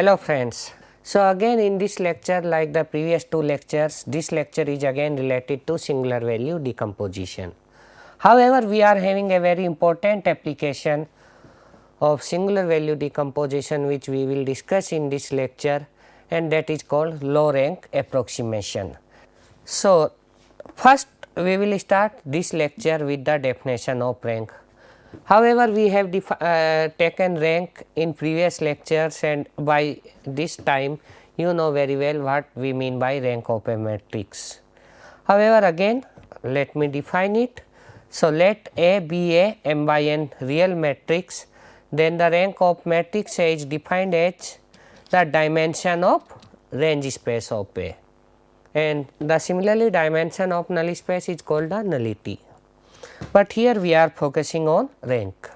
Hello friends. So again in this lecture, like the previous two lectures, this lecture is again related to singular value decomposition. However, we are having a very important application of singular value decomposition which we will discuss in this lecture, and that is called low rank approximation. So first we will start this lecture with the definition of rank. However, we have taken rank in previous lectures, and by this time you know very well what we mean by rank of a matrix. However, again let me define it. So, let A be a m by n real matrix, then the rank of matrix A is defined as the dimension of range space of A, and the similarly dimension of null space is called the nullity. But here we are focusing on rank.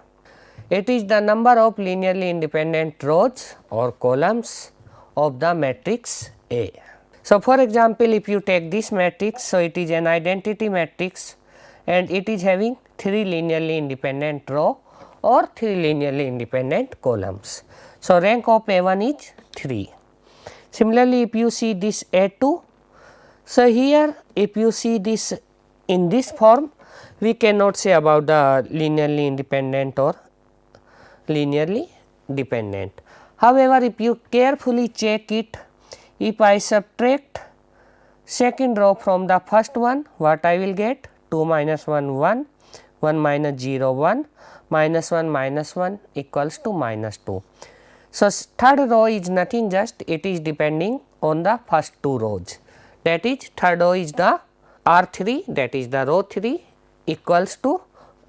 It is the number of linearly independent rows or columns of the matrix A. So, for example, if you take this matrix, so it is an identity matrix and it is having 3 linearly independent row or 3 linearly independent columns. So, rank of A1 is 3. Similarly, if you see this A2, so here if you see this in this form, we cannot say about the linearly independent or linearly dependent. However, if you carefully check it, if I subtract second row from the first one, what I will get? 2 minus 1 1, 1 minus 0 1, minus 1 equals to minus 2. So, third row is nothing, just it is depending on the first two rows, that is third row is the R3, that is the row 3 equals to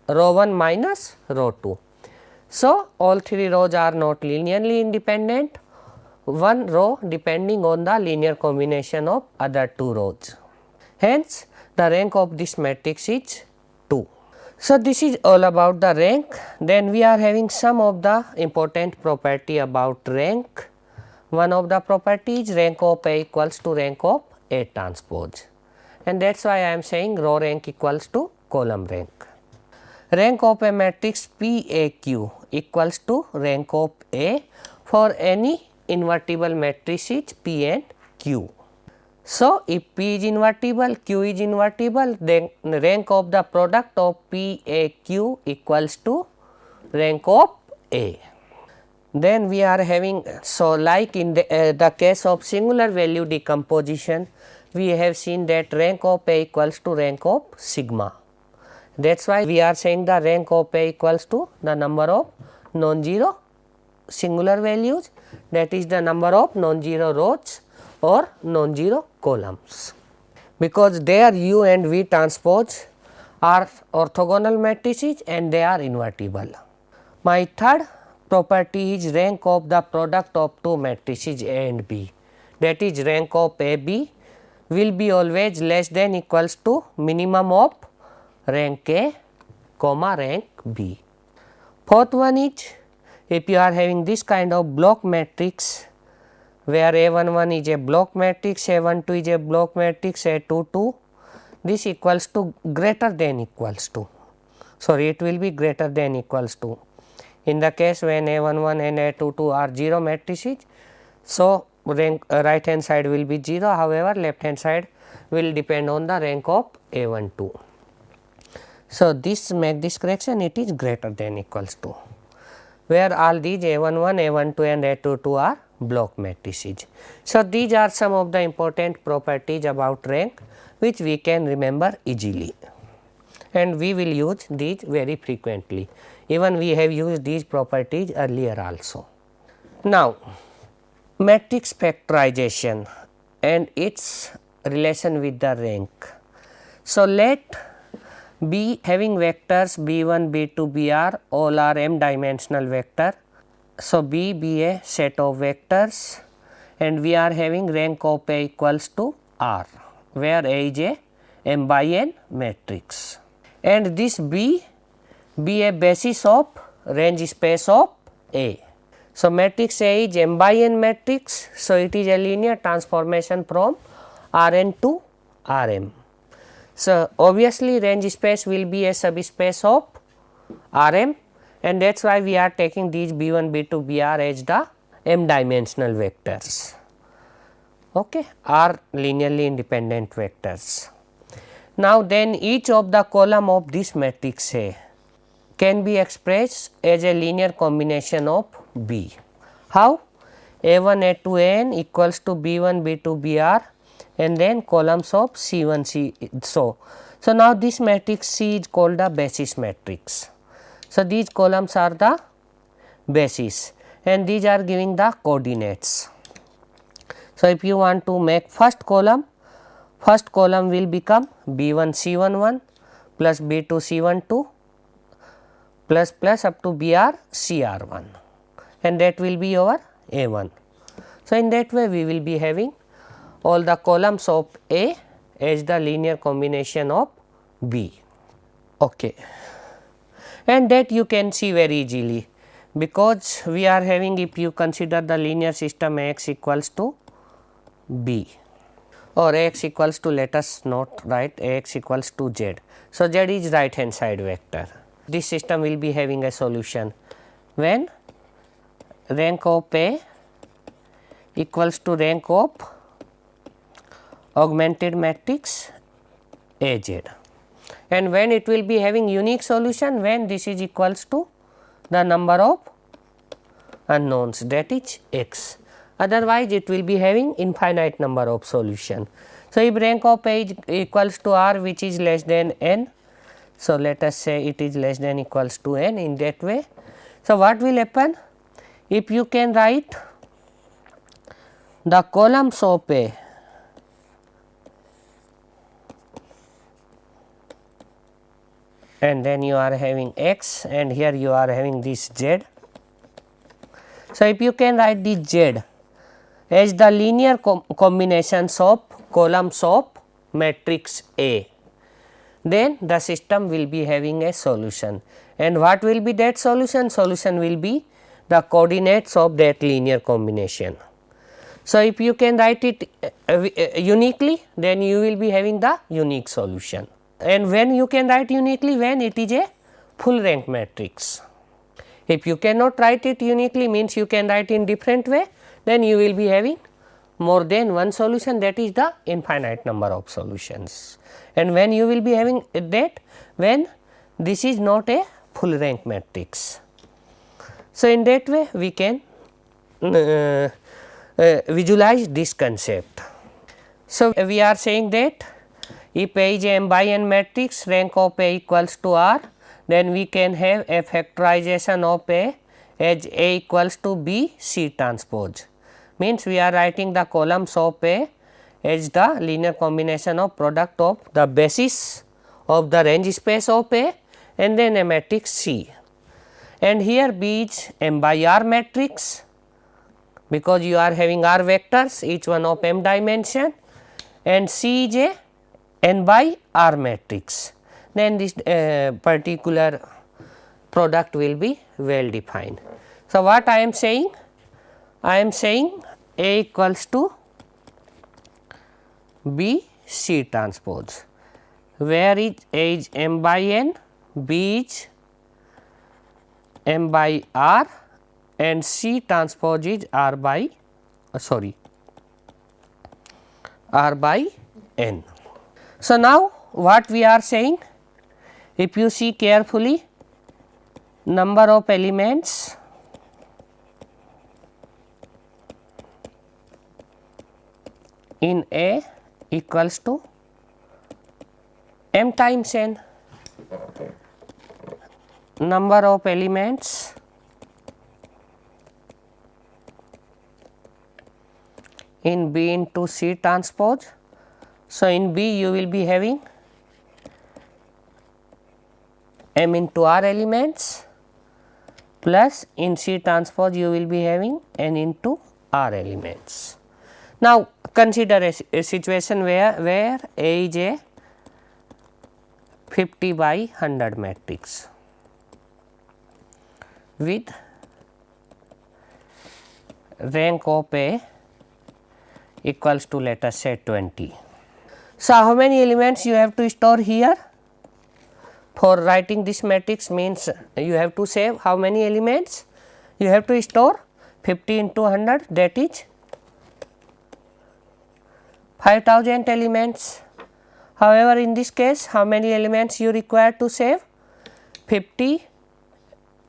row 1 minus row 2. So, all 3 rows are not linearly independent, one row depending on the linear combination of other 2 rows. Hence, the rank of this matrix is 2. So, this is all about the rank. Then we are having some of the important property about rank. One of the properties, rank of A equals to rank of A transpose, and that is why I am saying row rank equals to column rank. Rank of a matrix PAQ equals to rank of A for any invertible matrices P and Q. So, if P is invertible, Q is invertible, then rank of the product of PAQ equals to rank of A. Then we are having, so like in the case of singular value decomposition, we have seen that rank of A equals to rank of sigma. That is why we are saying the rank of A equals to the number of non-zero singular values, that is the number of non-zero rows or non-zero columns, because their U and V transpose are orthogonal matrices and they are invertible. My third property is rank of the product of two matrices A and B, that is rank of AB will be always less than equals to minimum of rank A comma rank B. Fourth one is, if you are having this kind of block matrix where A11 is a block matrix, A12 is a block matrix, A22, this equals to greater than equals to, sorry, it will be greater than equals to. In the case when A11 and A22 are 0 matrices, so rank right hand side will be 0, however, left hand side will depend on the rank of A12. So, this make this correction, it is greater than equals to, where all these A11, A12 and A22 are block matrices. So, these are some of the important properties about rank which we can remember easily, and we will use these very frequently. Even we have used these properties earlier also. Now, matrix factorization and its relation with the rank. So, let B having vectors B1, B2, Br, all are m dimensional vector. So, B be a set of vectors and we are having rank of A equals to R, where A is a m by n matrix, and this B be a basis of range space of A. So, matrix A is m by n matrix. So, it is a linear transformation from Rn to Rm. So, obviously range space will be a subspace of Rm, and that is why we are taking these B1, B2, Br as the m dimensional vectors, okay, are linearly independent vectors. Now, then each of the column of this matrix A can be expressed as a linear combination of B. How? A1 A2 An equals to B1 B2 Br and then columns of C1 C. So now this matrix C is called the basis matrix. So, these columns are the basis and these are giving the coordinates. So, if you want to make first column will become B1 C11 plus B2 C12 plus up to Br Cr1 and that will be our A1. So, in that way we will be having all the columns of A as the linear combination of B, okay. And that you can see very easily, because we are having, if you consider the linear system Ax equals to B or Ax equals to, let us not write Ax equals to Z. So, Z is right hand side vector. This system will be having a solution when rank of A equals to rank of augmented matrix Az, and when it will be having unique solution when this is equals to the number of unknowns, that is x, otherwise it will be having infinite number of solution. So, if rank of A is equals to R, which is less than n, so let us say it is less than equals to n, in that way. So, what will happen? If you can write the columns of A and then you are having x and here you are having this z. So, if you can write this z as the linear combinations of columns of matrix A, then the system will be having a solution. And what will be that solution? Solution will be the coordinates of that linear combination. So, if you can write it uniquely, then you will be having the unique solution. And when you can write uniquely? When it is a full rank matrix. If you cannot write it uniquely, means you can write in different way, then you will be having more than one solution, that is the infinite number of solutions. And when you will be having that, when this is not a full rank matrix. So, in that way we can visualize this concept. So, we are saying that if A is a m by n matrix, rank of A equals to R, then we can have a factorization of A as A equals to B C transpose. Means we are writing the columns of A as the linear combination of product of the basis of the range space of A and then a matrix C. And here B is m by R matrix, because you are having R vectors, each one of m dimension, and C is a n by R matrix. Then this particular product will be well defined. So, what I am saying? I am saying A equals to B C transpose, where is A is m by n, B is m by R and C transpose is R by R by n. So, now what we are saying? If you see carefully, number of elements in A equals to m times n. Number of elements in B into C transpose. So, in B you will be having m into R elements, plus in C transpose you will be having n into R elements. Now, consider a situation where A is a 50 by 100 matrix with rank of A equals to, let us say, 20. So, how many elements you have to store here? For writing this matrix means you have to save how many elements? You have to store 50 into 100, that is 5000 elements. However, in this case how many elements you require to save? 50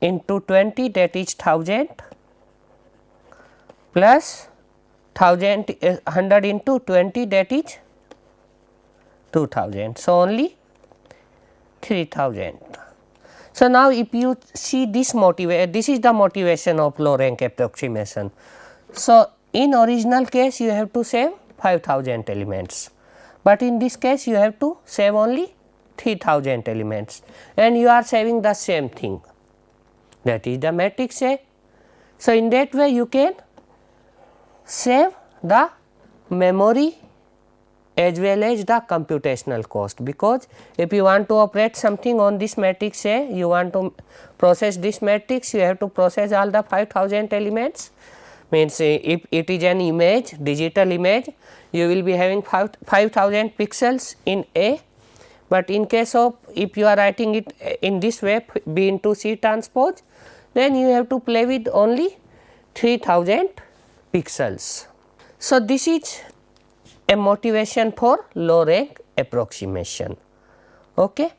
into 20, that is 1000, plus 100 into 20, that is 2000. So, only 3000. So, now if you see this this is the motivation of low rank approximation. So, in original case you have to save 5000 elements, but in this case you have to save only 3000 elements, and you are saving the same thing, that is the matrix A. So, in that way you can save the memory as well as the computational cost, because if you want to operate something on this matrix A, you want to process this matrix, you have to process all the 5000 elements. Means if it is an image, digital image, you will be having 5000 pixels in A, but in case of if you are writing it in this way, B into C transpose, then you have to play with only 3000 pixels. So, this is a motivation for low rank approximation. Okay.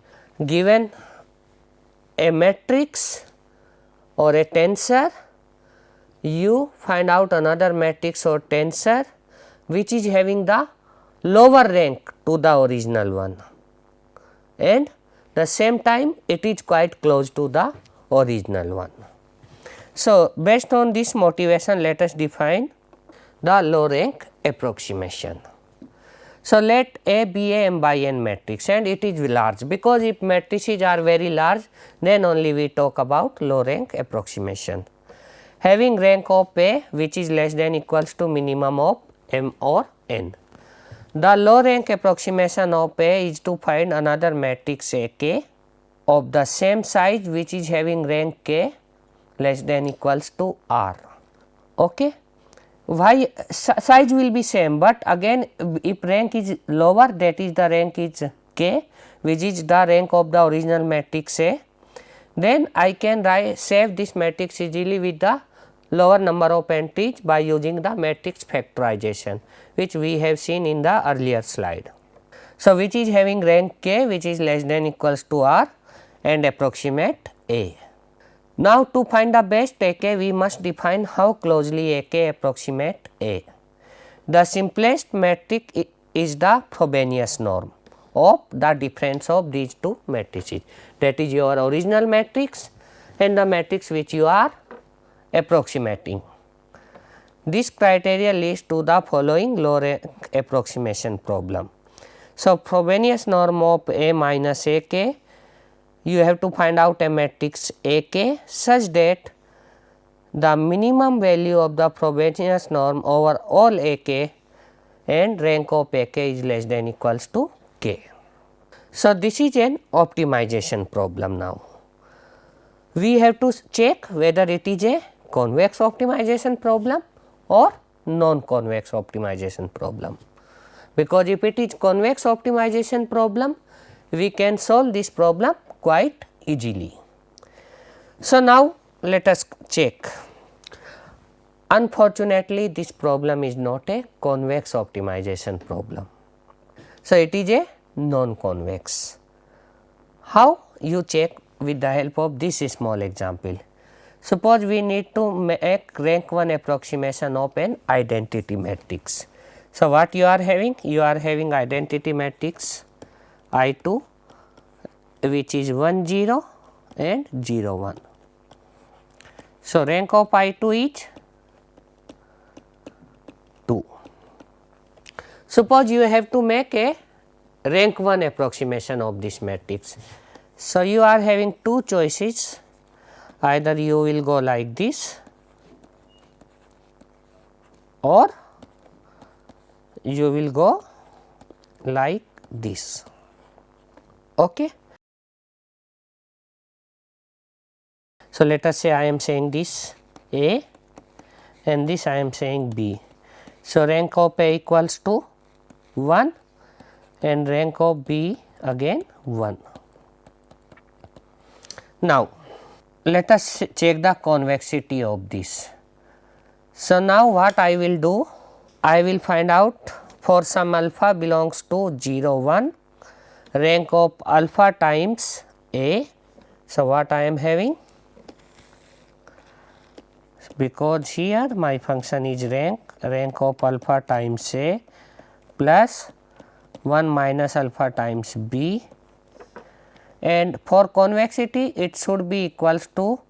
Given a matrix or a tensor, you find out another matrix or tensor which is having the lower rank to the original one, and the same time it is quite close to the original one. So, based on this motivation, let us define the low rank approximation. So, let A be a m by n matrix and it is large, because if matrices are very large, then only we talk about low rank approximation. Having rank of A which is less than equals to minimum of m or n. The low rank approximation of A is to find another matrix A k of the same size which is having rank k less than equals to r. Okay. Why size will be same, but again if rank is lower, that is the rank is k, which is the rank of the original matrix A, then I can save this matrix easily with the lower number of entries by using the matrix factorization, which we have seen in the earlier slide. So, which is having rank k which is less than equals to r and approximate A. Now, to find the best A k, we must define how closely A k approximate A. The simplest metric is the Frobenius norm of the difference of these two matrices, that is your original matrix and the matrix which you are approximating. This criteria leads to the following low rank approximation problem. So, Frobenius norm of A minus A k, you have to find out a matrix A k such that the minimum value of the Frobenius norm over all A k and rank of A k is less than equals to k. So, this is an optimization problem now. We have to check whether it is a convex optimization problem or non-convex optimization problem, because if it is convex optimization problem, we can solve this problem quite easily. So, now let us check. Unfortunately, this problem is not a convex optimization problem. So, it is a non-convex. How you check? With the help of this small example. Suppose we need to make rank 1 approximation of an identity matrix. So, what you are having? You are having identity matrix I 2 which is 1 0 and 0 1. So, rank of I 2 is 2. Suppose you have to make a rank 1 approximation of this matrix. So, you are having two choices, either you will go like this or you will go like this. Okay. So, let us say I am saying this A and this I am saying B. So, rank of A equals to 1 and rank of B again 1. Now, let us check the convexity of this. So, now what I will do? I will find out for some alpha belongs to 0 1 rank of alpha times A. So, what I am having? Because here my function is rank of alpha times A plus 1 minus alpha times B, and for convexity it should be equals to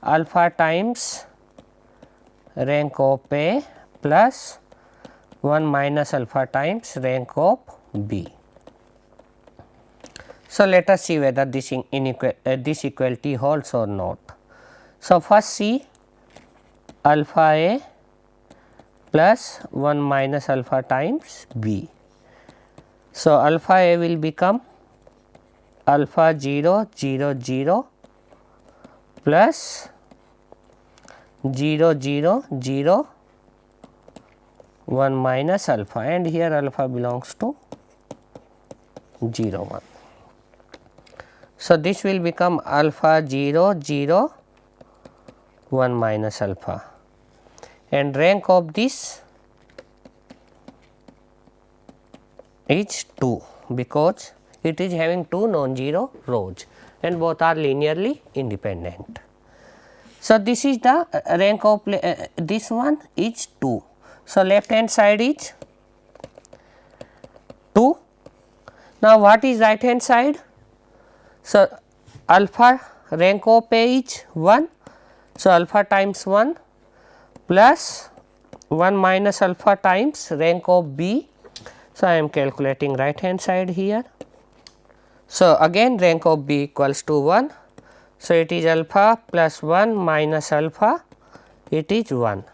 alpha times rank of A plus 1 minus alpha times rank of B. So, let us see whether this equality holds or not. So, first see alpha A plus 1 minus alpha times B. So, alpha A will become alpha 0 0 0 plus 0 0 0 1 minus alpha, and here alpha belongs to 0 1. So, this will become alpha 0 0 1 minus alpha, and rank of this is 2 because it is having 2 non-zero rows and both are linearly independent. So, this is the rank of this one is 2. So, left hand side is 2. Now, what is right hand side? So, alpha rank of A is 1. So, alpha times 1 plus 1 minus alpha times rank of B. So, I am calculating right hand side here. So, again rank of B equals to 1. So, it is alpha plus 1 minus alpha, it is 1.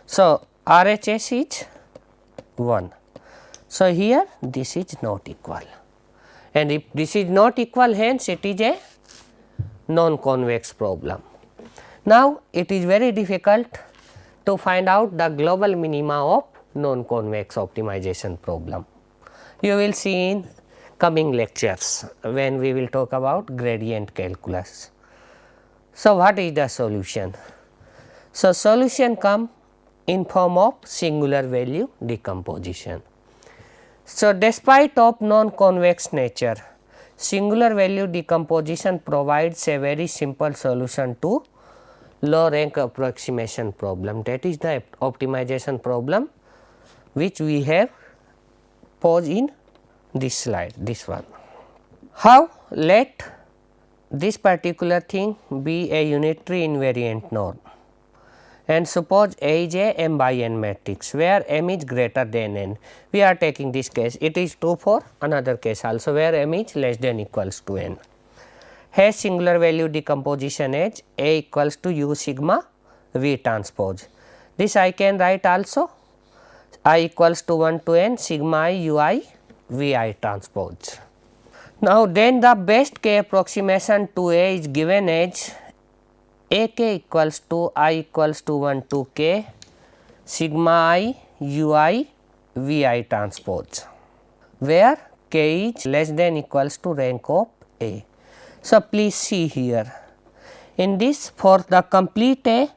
So, RHS is 1. So, here this is not equal, and if this is not equal, hence it is a non-convex problem. Now, it is very difficult to find out the global minima of non-convex optimization problem. You will see in coming lectures when we will talk about gradient calculus. So, what is the solution? So, solution come in form of singular value decomposition. So, despite of non-convex nature, singular value decomposition provides a very simple solution to low rank approximation problem, that is the optimization problem which we have posed in this slide, this one. How? Let this particular thing be a unitary invariant norm, and suppose A is a m by n matrix where m is greater than n. We are taking this case, it is true for another case also where m is less than equals to n. Has singular value decomposition as A equals to u sigma v transpose. This I can write also I equals to 1 to n sigma I u I v I transpose. Now, then the best k approximation to A is given as A k equals to I equals to 1 to k sigma I u I v I transpose, where k is less than equals to rank of A. So, please see here in this for the complete A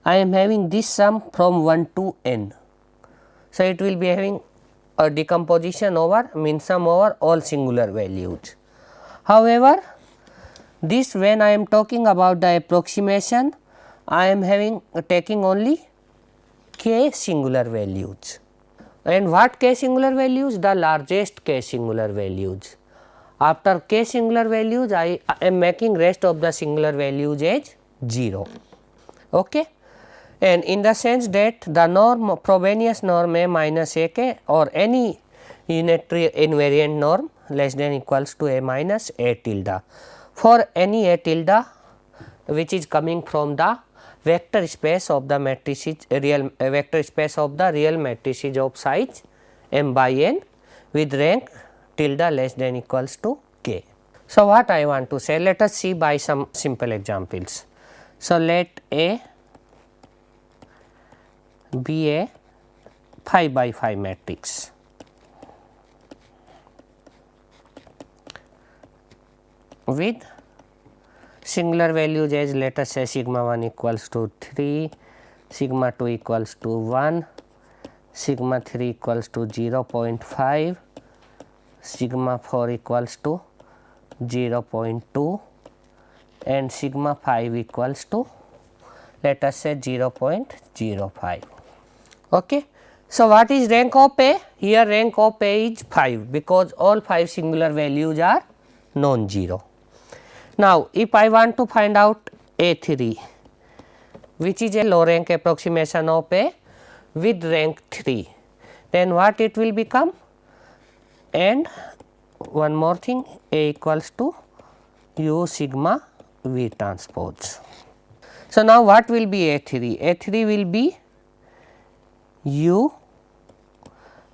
I am having this sum from 1 to n. So, it will be having a decomposition over mean sum over all singular values. However, this when I am talking about the approximation, I am having taking only k singular values, and what k singular values? The largest k singular values. After k singular values, I am making rest of the singular values as 0. Okay. And in the sense that the norm Frobenius norm A minus A k or any unitary invariant norm less than equals to A minus A tilde for any A tilde which is coming from the vector space of the matrices real vector space of the real matrices of size m by n with rank tilde less than equals to k. So, what I want to say, let us see by some simple examples. So, let A be a 5 by 5 matrix with singular values as let us say sigma 1 equals to 3, sigma 2 equals to 1, sigma 3 equals to 0.5, sigma 4 equals to 0.2 and sigma 5 equals to, let us say, 0.05. Okay. So, what is rank of A? Here rank of A is 5 because all 5 singular values are non-zero. Now, if I want to find out A3, which is a low rank approximation of A with rank 3, then what it will become? And one more thing, A equals to U sigma V transpose. So, now what will be A3? A3 will be U,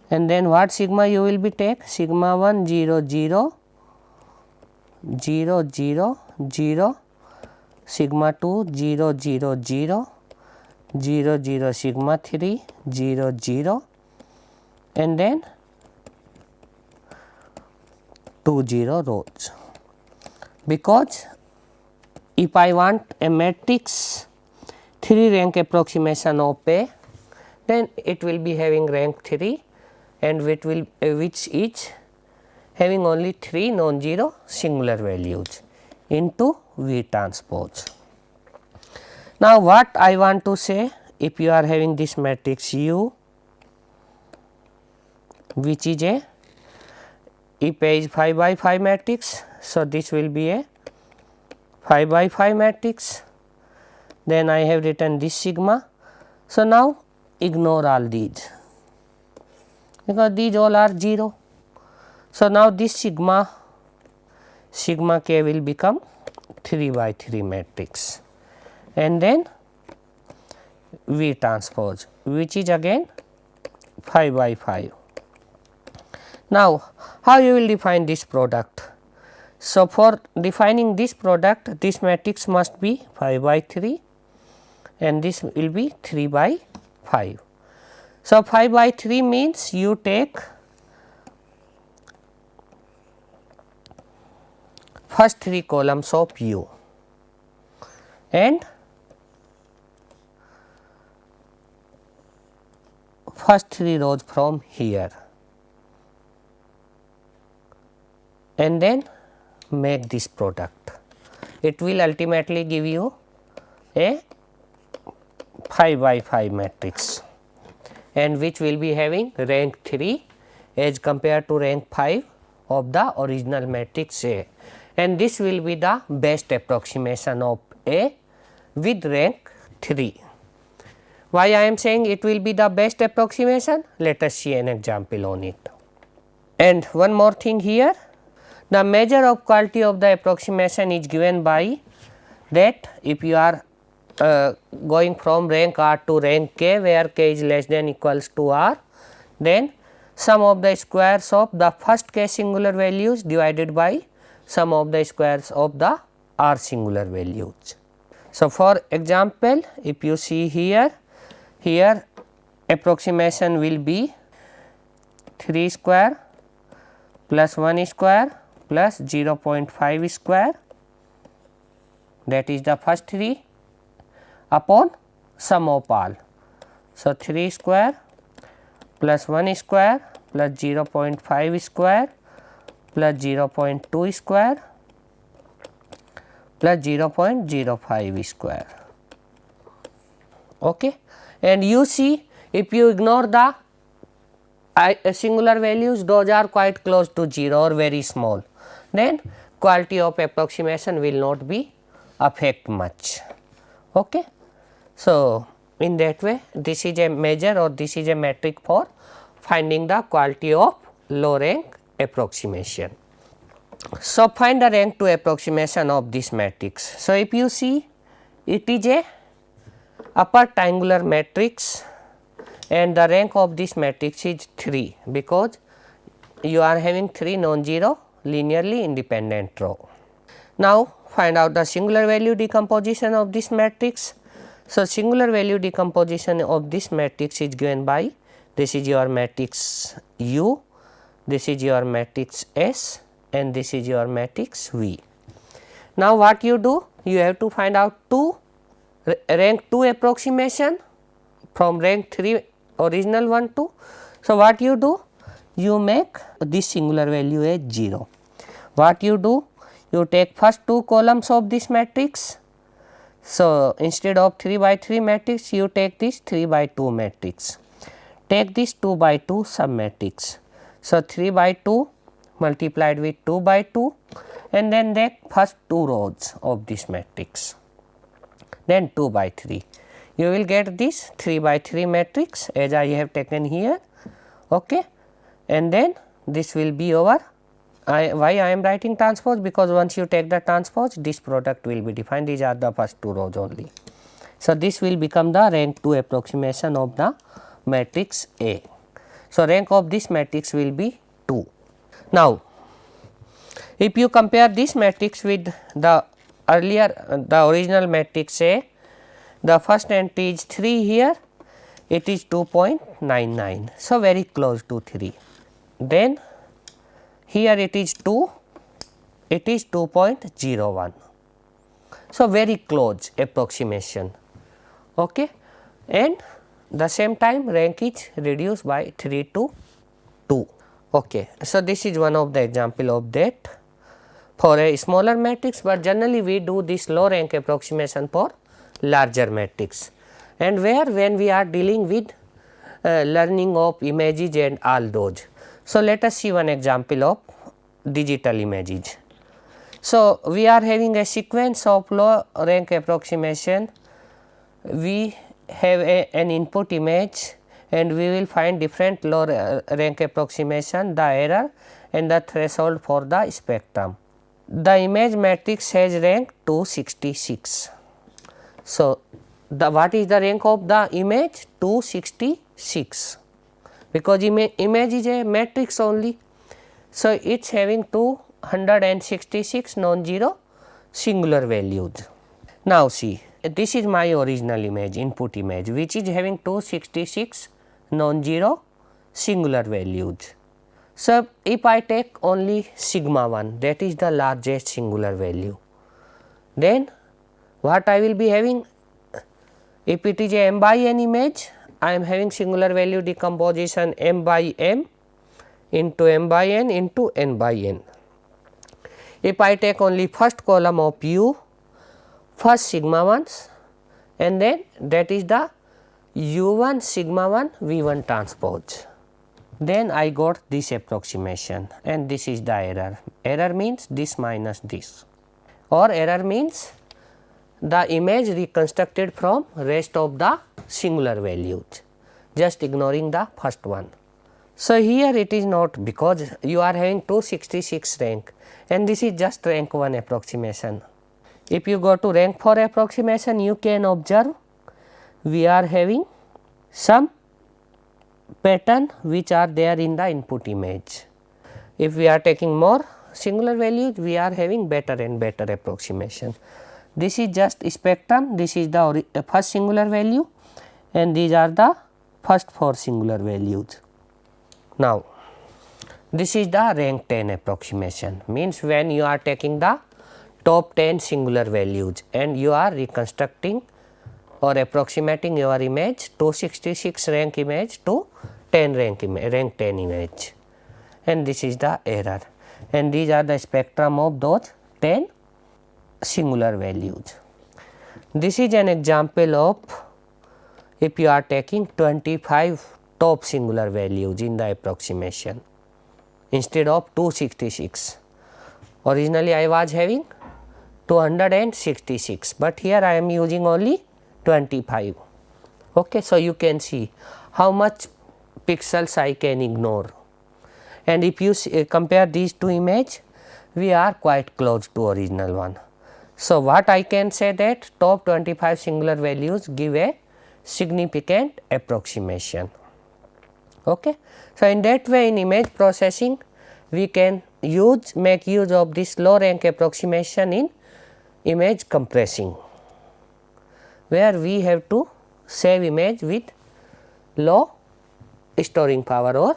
and then what sigma U will be take? Sigma 1 0 0 0 0 0, sigma 2 0 0 0 0 0, sigma 3 0 0, and then 2 0 rows. Because if I want a matrix 3 rank approximation of A, then it will be having rank 3 and which is having only 3 non-zero singular values into V transpose. Now, what I want to say, if you are having this matrix U, which is a, if A is 5 by 5 matrix, so this will be a 5 by 5 matrix, then I have written this sigma. So, now ignore all these because these all are 0. So, now this sigma k will become 3 by 3 matrix and then V transpose, which is again 5 by 5. Now, how you will define this product? So, for defining this product, this matrix must be 5 by 3 and this will be 3 by 5. So, 5 by 3 means you take first 3 columns of U and first 3 rows from here and then make this product. It will ultimately give you a 5 by 5 matrix and which will be having rank 3 as compared to rank 5 of the original matrix A, and this will be the best approximation of A with rank 3. Why I am saying it will be the best approximation? Let us see an example on it. And one more thing here, the measure of quality of the approximation is given by that if you are going from rank R to rank K, where K is less than equals to R, then sum of the squares of the first K singular values divided by sum of the squares of the R singular values. So, for example, if you see here approximation will be 3 square plus 1 square plus 0.5 square, that is the first 3 upon sum of all. So, 3 square plus 1 square plus 0.5 square plus 0.2 square plus 0.05 square. Okay. And you see, if you ignore the singular values, those are quite close to 0 or very small, then quality of approximation will not be affect much. Okay. So, in that way this is a measure or this is a metric for finding the quality of low rank approximation. So, find the rank 2 approximation of this matrix. So, if you see, it is a upper triangular matrix and the rank of this matrix is 3 because you are having 3 non-zero linearly independent row. Now, find out the singular value decomposition of this matrix. So, singular value decomposition of this matrix is given by, this is your matrix U, this is your matrix S and this is your matrix V. Now, what you do? You have to find out rank 2 approximation from rank 3 original one to. So, what you do? You make this singular value as 0. What you do? You take first 2 columns of this matrix. So, instead of 3 by 3 matrix, you take this 3 by 2 matrix. Take this 2 by 2 sub matrix. So, 3 by 2 multiplied with 2 by 2 and then take first 2 rows of this matrix, then 2 by 3. You will get this 3 by 3 matrix as I have taken here, okay. And then this will be over. Why I am writing transpose? Because once you take the transpose, this product will be defined. These are the first 2 rows only. So, this will become the rank 2 approximation of the matrix A. So, rank of this matrix will be 2. Now, if you compare this matrix with the the original matrix A, the first entry is 3 here, it is 2.99. So, very close to 3. Then here it is 2, it is 2.01. So, very close approximation, okay. And the same time rank is reduced by 3 to 2, okay. So, this is one of the example of that for a smaller matrix, but generally we do this low rank approximation for larger matrix, and where when we are dealing with learning of images and all those. So, let us see one example of digital images. So, we are having a sequence of low rank approximation. We have an input image and we will find different low rank approximation, the error and the threshold for the spectrum. The image matrix has rank 266. So, what is the rank of the image? 266, because image is a matrix only. So, it is having 266 non-zero singular values. Now, see, this is my original image, input image, which is having 266 non-zero singular values. So, if I take only sigma 1, that is the largest singular value, then what I will be having? If it is a m by n image, I am having singular value decomposition m by m into m by n into n by n. If I take only first column of u, first sigma 1s, and then that is the u1 sigma 1 v1 transpose, then I got this approximation, and this is the error. Error means this minus this, or error means the image reconstructed from rest of the singular values, just ignoring the first one. So, here it is not, because you are having 266 rank and this is just rank 1 approximation. If you go to rank 4 approximation, you can observe we are having some pattern which are there in the input image. If we are taking more singular values, we are having better and better approximation. This is just spectrum, this is the first singular value and these are the first 4 singular values. Now, this is the rank 10 approximation, means when you are taking the top 10 singular values and you are reconstructing or approximating your image 266 rank image to 10 rank 10 image, and this is the error, and these are the spectrum of those 10 singular values. This is an example of if you are taking 25 top singular values in the approximation instead of 266. Originally I was having 266, but here I am using only 25. Okay, so you can see how much pixels I can ignore, and if you compare these two images, we are quite close to original one. So, what I can say that top 25 singular values give a significant approximation. Okay. So, in that way in image processing we can make use of this low rank approximation in image compressing, where we have to save image with low storing power or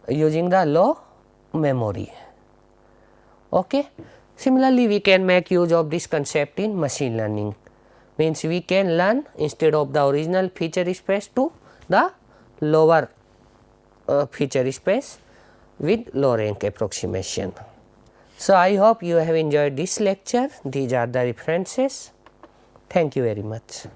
using the low memory. Okay. Similarly, we can make use of this concept in machine learning, means we can learn instead of the original feature space to the lower feature space with low rank approximation. So, I hope you have enjoyed this lecture. These are the references. Thank you very much.